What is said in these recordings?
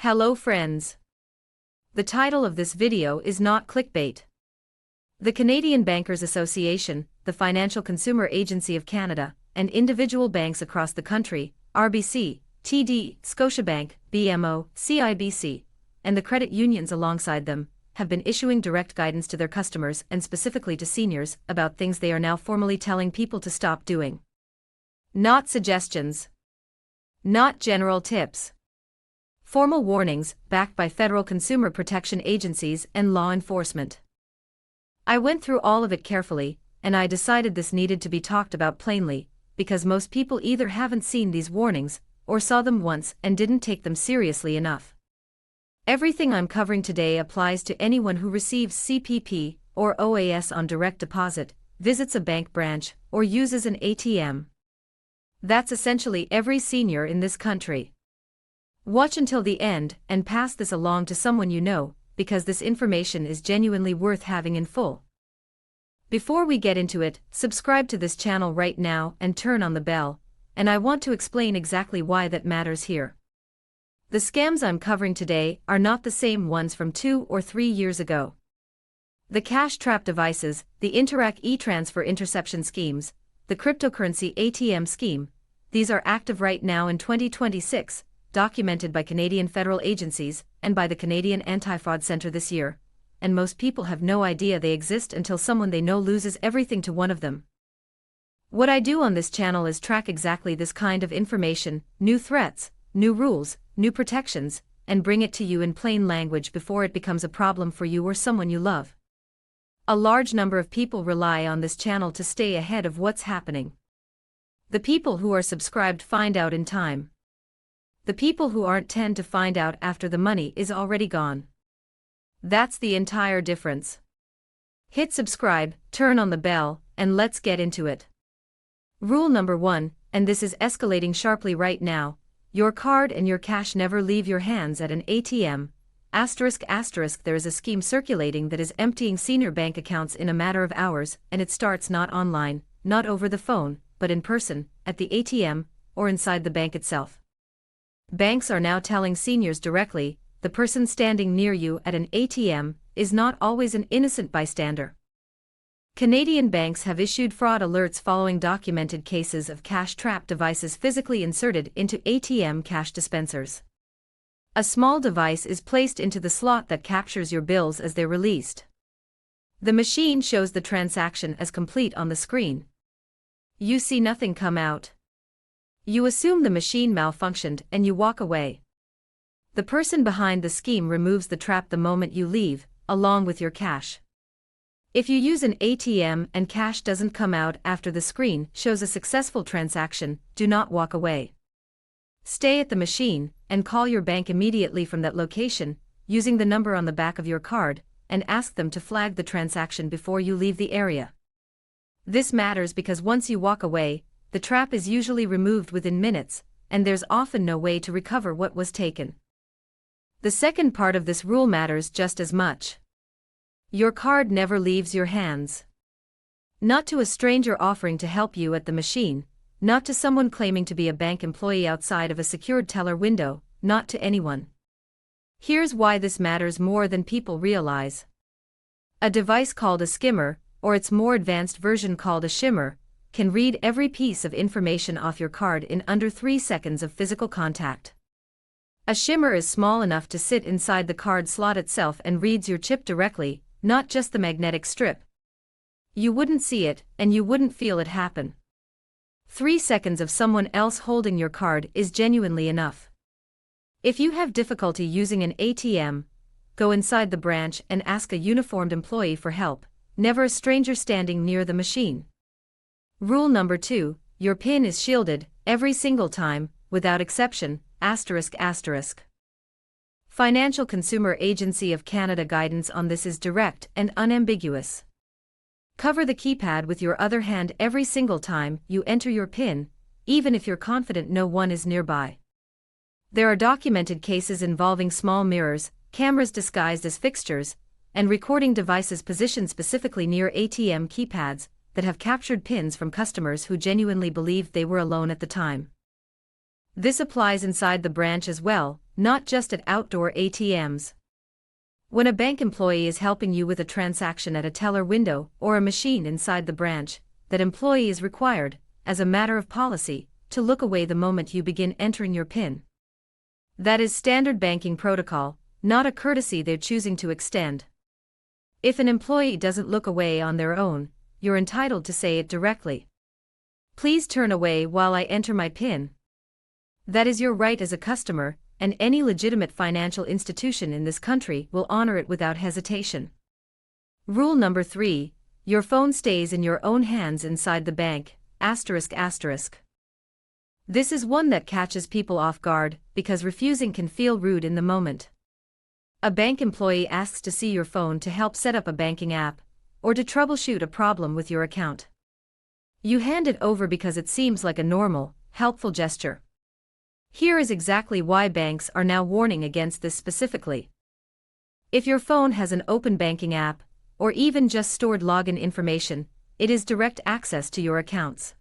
Hello friends. The title of this video is not clickbait. The Canadian Bankers Association, the Financial Consumer Agency of Canada, and individual banks across the country, RBC, TD, Scotiabank, BMO, CIBC, and the credit unions alongside them, have been issuing direct guidance to their customers and specifically to seniors about things they are now formally telling people to stop doing. Not suggestions. Not general tips. Formal warnings, backed by federal consumer protection agencies and law enforcement. I went through all of it carefully, and I decided this needed to be talked about plainly, because most people either haven't seen these warnings, or saw them once and didn't take them seriously enough. Everything I'm covering today applies to anyone who receives CPP or OAS on direct deposit, visits a bank branch, or uses an ATM. That's essentially every senior in this country. Watch until the end and pass this along to someone you know, because this information is genuinely worth having in full. Before we get into it, subscribe to this channel right now and turn on the bell, and I want to explain exactly why that matters here. The scams I'm covering today are not the same ones from 2 or 3 years ago. The cash trap devices, the Interac e-transfer interception schemes, the cryptocurrency ATM scheme, these are active right now in 2026, documented by Canadian federal agencies and by the Canadian Anti-Fraud Centre this year, and most people have no idea they exist until someone they know loses everything to one of them. What I do on this channel is track exactly this kind of information, new threats, new rules, new protections, and bring it to you in plain language before it becomes a problem for you or someone you love. A large number of people rely on this channel to stay ahead of what's happening. The people who are subscribed find out in time. The people who aren't tend to find out after the money is already gone. That's the entire difference. Hit subscribe, turn on the bell, and let's get into it. Rule number 1, and this is escalating sharply right now, your card and your cash never leave your hands at an ATM. There is a scheme circulating that is emptying senior bank accounts in a matter of hours, and it starts not online, not over the phone, but in person, at the ATM, or inside the bank itself. Banks are now telling seniors directly, the person standing near you at an ATM is not always an innocent bystander. Canadian banks have issued fraud alerts following documented cases of cash trap devices physically inserted into ATM cash dispensers. A small device is placed into the slot that captures your bills as they're released. The machine shows the transaction as complete on the screen. You see nothing come out. You assume the machine malfunctioned and you walk away. The person behind the scheme removes the trap the moment you leave, along with your cash. If you use an ATM and cash doesn't come out after the screen shows a successful transaction, do not walk away. Stay at the machine and call your bank immediately from that location, using the number on the back of your card, and ask them to flag the transaction before you leave the area. This matters because once you walk away, the trap is usually removed within minutes, and there's often no way to recover what was taken. The second part of this rule matters just as much. Your card never leaves your hands. Not to a stranger offering to help you at the machine, not to someone claiming to be a bank employee outside of a secured teller window, not to anyone. Here's why this matters more than people realize. A device called a skimmer, or its more advanced version called a shimmer, can read every piece of information off your card in under 3 seconds of physical contact. A shimmer is small enough to sit inside the card slot itself and reads your chip directly, not just the magnetic strip. You wouldn't see it, and you wouldn't feel it happen. 3 seconds of someone else holding your card is genuinely enough. If you have difficulty using an ATM, go inside the branch and ask a uniformed employee for help, never a stranger standing near the machine. Rule number 2, your PIN is shielded, every single time, without exception, ***. Financial Consumer Agency of Canada guidance on this is direct and unambiguous. Cover the keypad with your other hand every single time you enter your PIN, even if you're confident no one is nearby. There are documented cases involving small mirrors, cameras disguised as fixtures, and recording devices positioned specifically near ATM keypads that have captured PINs from customers who genuinely believed they were alone at the time. This applies inside the branch as well, not just at outdoor ATMs. When a bank employee is helping you with a transaction at a teller window or a machine inside the branch, that employee is required, as a matter of policy, to look away the moment you begin entering your PIN. That is standard banking protocol, not a courtesy they're choosing to extend. If an employee doesn't look away on their own, you're entitled to say it directly. Please turn away while I enter my PIN. That is your right as a customer, and any legitimate financial institution in this country will honor it without hesitation. Rule number 3, your phone stays in your own hands inside the bank, ***. This is one that catches people off guard, because refusing can feel rude in the moment. A bank employee asks to see your phone to help set up a banking app, or to troubleshoot a problem with your account. You hand it over because it seems like a normal, helpful gesture. Here is exactly why banks are now warning against this specifically. If your phone has an open banking app, or even just stored login information, it is direct access to your accounts.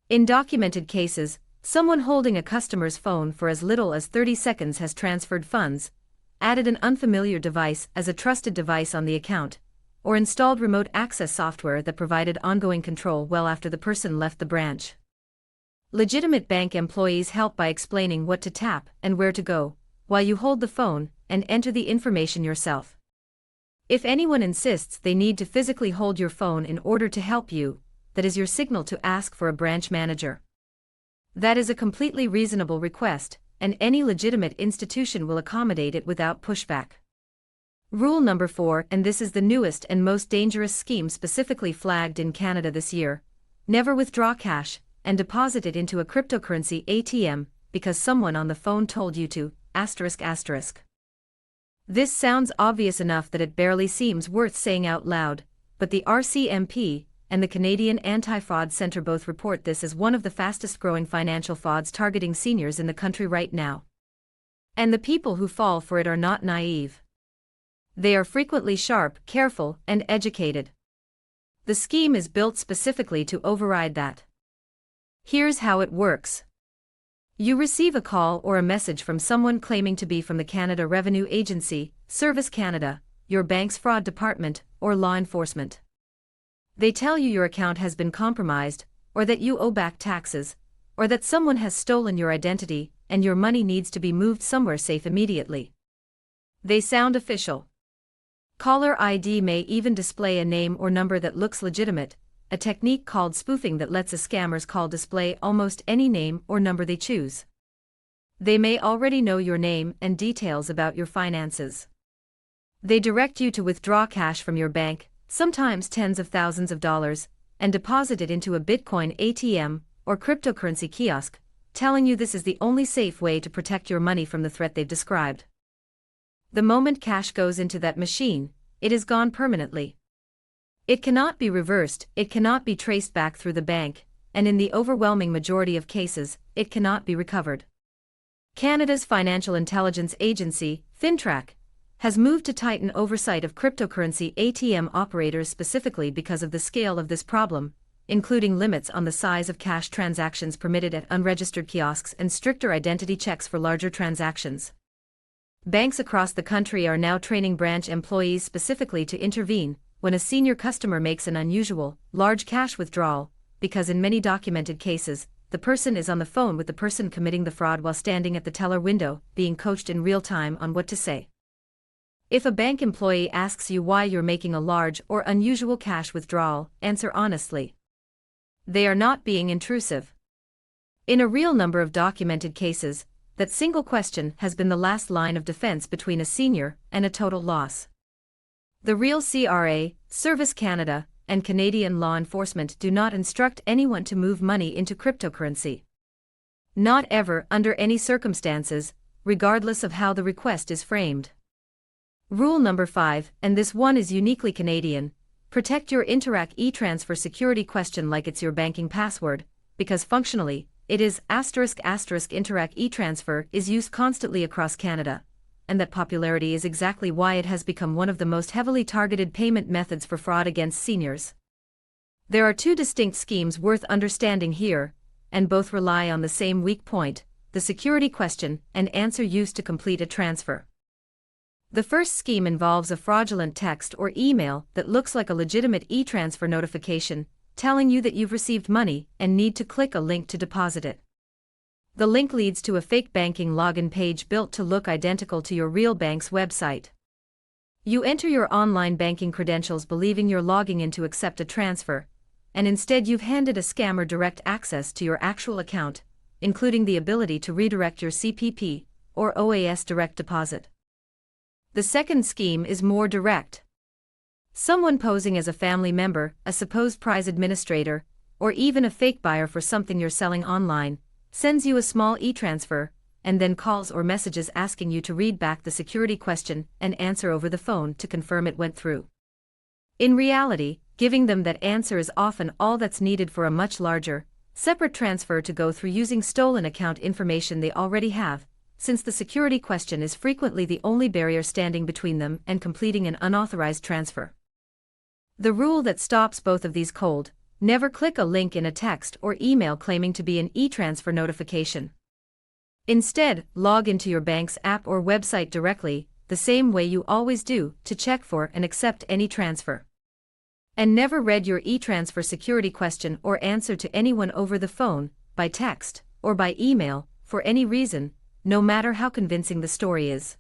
In documented cases, someone holding a customer's phone for as little as 30 seconds has transferred funds, added an unfamiliar device as a trusted device on the account, or installed remote access software that provided ongoing control well after the person left the branch. Legitimate bank employees help by explaining what to tap and where to go, while you hold the phone and enter the information yourself. If anyone insists they need to physically hold your phone in order to help you, that is your signal to ask for a branch manager. That is a completely reasonable request, and any legitimate institution will accommodate it without pushback. Rule number 4, and this is the newest and most dangerous scheme specifically flagged in Canada this year: never withdraw cash and deposit it into a cryptocurrency ATM because someone on the phone told you to, ***. This sounds obvious enough that it barely seems worth saying out loud, but the RCMP and the Canadian Anti-Fraud Centre both report this as one of the fastest-growing financial frauds targeting seniors in the country right now. And the people who fall for it are not naive. They are frequently sharp, careful, and educated. The scheme is built specifically to override that. Here's how it works. You receive a call or a message from someone claiming to be from the Canada Revenue Agency, Service Canada, your bank's fraud department, or law enforcement. They tell you your account has been compromised, or that you owe back taxes, or that someone has stolen your identity and your money needs to be moved somewhere safe immediately. They sound official. Caller ID may even display a name or number that looks legitimate, a technique called spoofing that lets a scammer's call display almost any name or number they choose. They may already know your name and details about your finances. They direct you to withdraw cash from your bank, sometimes tens of thousands of dollars, and deposit it into a Bitcoin ATM or cryptocurrency kiosk, telling you this is the only safe way to protect your money from the threat they've described. The moment cash goes into that machine, it is gone permanently. It cannot be reversed, it cannot be traced back through the bank, and in the overwhelming majority of cases, it cannot be recovered. Canada's Financial Intelligence Agency, FINTRAC, has moved to tighten oversight of cryptocurrency ATM operators specifically because of the scale of this problem, including limits on the size of cash transactions permitted at unregistered kiosks and stricter identity checks for larger transactions. Banks across the country are now training branch employees specifically to intervene when a senior customer makes an unusual, large cash withdrawal, because in many documented cases, the person is on the phone with the person committing the fraud while standing at the teller window, being coached in real time on what to say. If a bank employee asks you why you're making a large or unusual cash withdrawal, answer honestly. They are not being intrusive. In a real number of documented cases, that single question has been the last line of defense between a senior and a total loss. The real CRA, Service Canada, and Canadian law enforcement do not instruct anyone to move money into cryptocurrency. Not ever, under any circumstances, regardless of how the request is framed. Rule number 5, and this one is uniquely Canadian: protect your Interac e-transfer security question like it's your banking password, because functionally, it is ***. Interac e-transfer is used constantly across Canada, and that popularity is exactly why it has become one of the most heavily targeted payment methods for fraud against seniors. There are two distinct schemes worth understanding here, and both rely on the same weak point: the security question and answer used to complete a transfer. The first scheme involves a fraudulent text or email that looks like a legitimate e-transfer notification, telling you that you've received money and need to click a link to deposit it. The link leads to a fake banking login page built to look identical to your real bank's website. You enter your online banking credentials believing you're logging in to accept a transfer, and instead you've handed a scammer direct access to your actual account, including the ability to redirect your CPP or OAS direct deposit. The second scheme is more direct. Someone posing as a family member, a supposed prize administrator, or even a fake buyer for something you're selling online, sends you a small e-transfer, and then calls or messages asking you to read back the security question and answer over the phone to confirm it went through. In reality, giving them that answer is often all that's needed for a much larger, separate transfer to go through using stolen account information they already have, since the security question is frequently the only barrier standing between them and completing an unauthorized transfer. The rule that stops both of these cold: never click a link in a text or email claiming to be an e-transfer notification. Instead, log into your bank's app or website directly, the same way you always do, to check for and accept any transfer. And never read your e-transfer security question or answer to anyone over the phone, by text, or by email, for any reason, no matter how convincing the story is.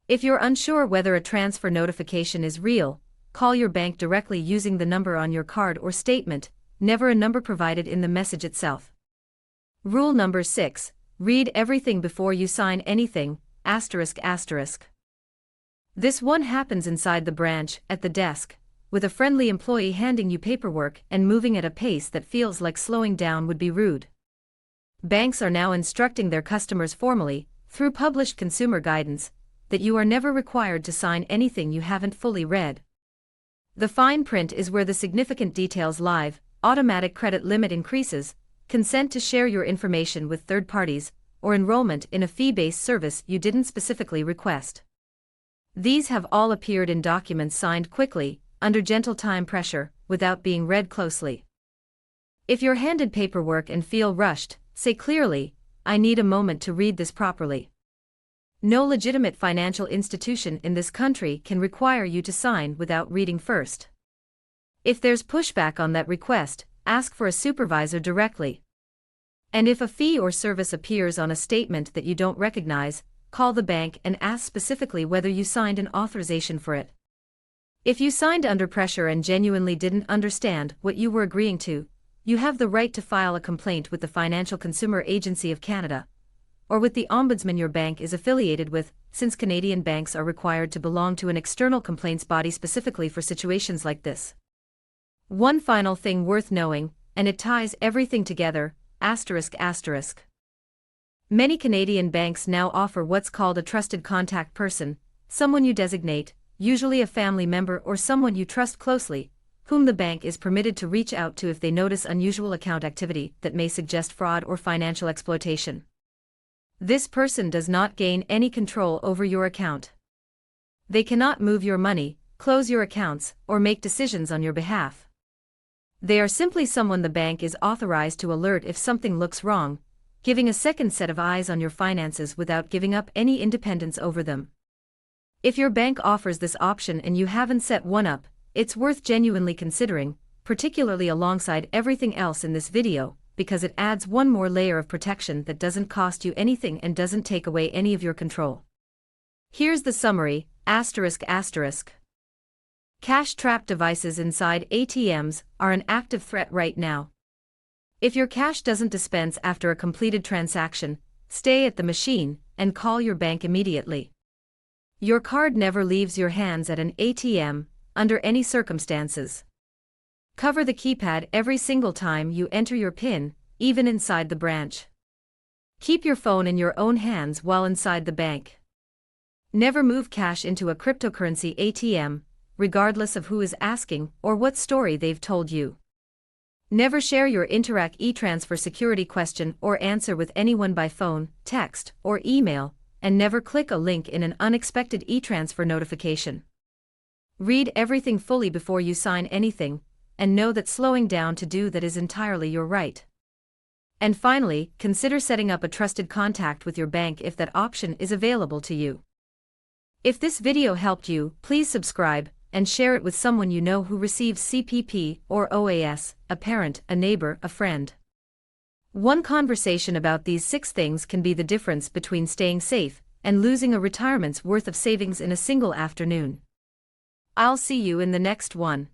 If you're unsure whether a transfer notification is real, call your bank directly using the number on your card or statement, never a number provided in the message itself. Rule number 6: read everything before you sign anything, ***. This one happens inside the branch, at the desk, with a friendly employee handing you paperwork and moving at a pace that feels like slowing down would be rude. Banks are now instructing their customers formally, through published consumer guidance, that you are never required to sign anything you haven't fully read. The fine print is where the significant details lie: automatic credit limit increases, consent to share your information with third parties, or enrollment in a fee-based service you didn't specifically request. These have all appeared in documents signed quickly, under gentle time pressure, without being read closely. If you're handed paperwork and feel rushed, say clearly, "I need a moment to read this properly." No legitimate financial institution in this country can require you to sign without reading first. If there's pushback on that request, ask for a supervisor directly. And if a fee or service appears on a statement that you don't recognize, call the bank and ask specifically whether you signed an authorization for it. If you signed under pressure and genuinely didn't understand what you were agreeing to, you have the right to file a complaint with the Financial Consumer Agency of Canada, or with the ombudsman your bank is affiliated with, since Canadian banks are required to belong to an external complaints body specifically for situations like this. One final thing worth knowing, and it ties everything together, ***. Many Canadian banks now offer what's called a trusted contact person, someone you designate, usually a family member or someone you trust closely, whom the bank is permitted to reach out to if they notice unusual account activity that may suggest fraud or financial exploitation. This person does not gain any control over your account. They cannot move your money, close your accounts, or make decisions on your behalf. They are simply someone the bank is authorized to alert if something looks wrong, giving a second set of eyes on your finances without giving up any independence over them. If your bank offers this option and you haven't set one up, it's worth genuinely considering, particularly alongside everything else in this video, because it adds one more layer of protection that doesn't cost you anything and doesn't take away any of your control. Here's the summary, ***. Cash trap devices inside ATMs are an active threat right now. If your cash doesn't dispense after a completed transaction, stay at the machine and call your bank immediately. Your card never leaves your hands at an ATM, under any circumstances. Cover the keypad every single time you enter your PIN, even inside the branch. Keep your phone in your own hands while inside the bank. Never move cash into a cryptocurrency ATM, regardless of who is asking or what story they've told you. Never share your Interac e-transfer security question or answer with anyone by phone, text, or email, and never click a link in an unexpected e-transfer notification. Read everything fully before you sign anything, and know that slowing down to do that is entirely your right. And finally, consider setting up a trusted contact with your bank if that option is available to you. If this video helped you, please subscribe and share it with someone you know who receives CPP or OAS, a parent, a neighbor, a friend. One conversation about these 6 things can be the difference between staying safe and losing a retirement's worth of savings in a single afternoon. I'll see you in the next one.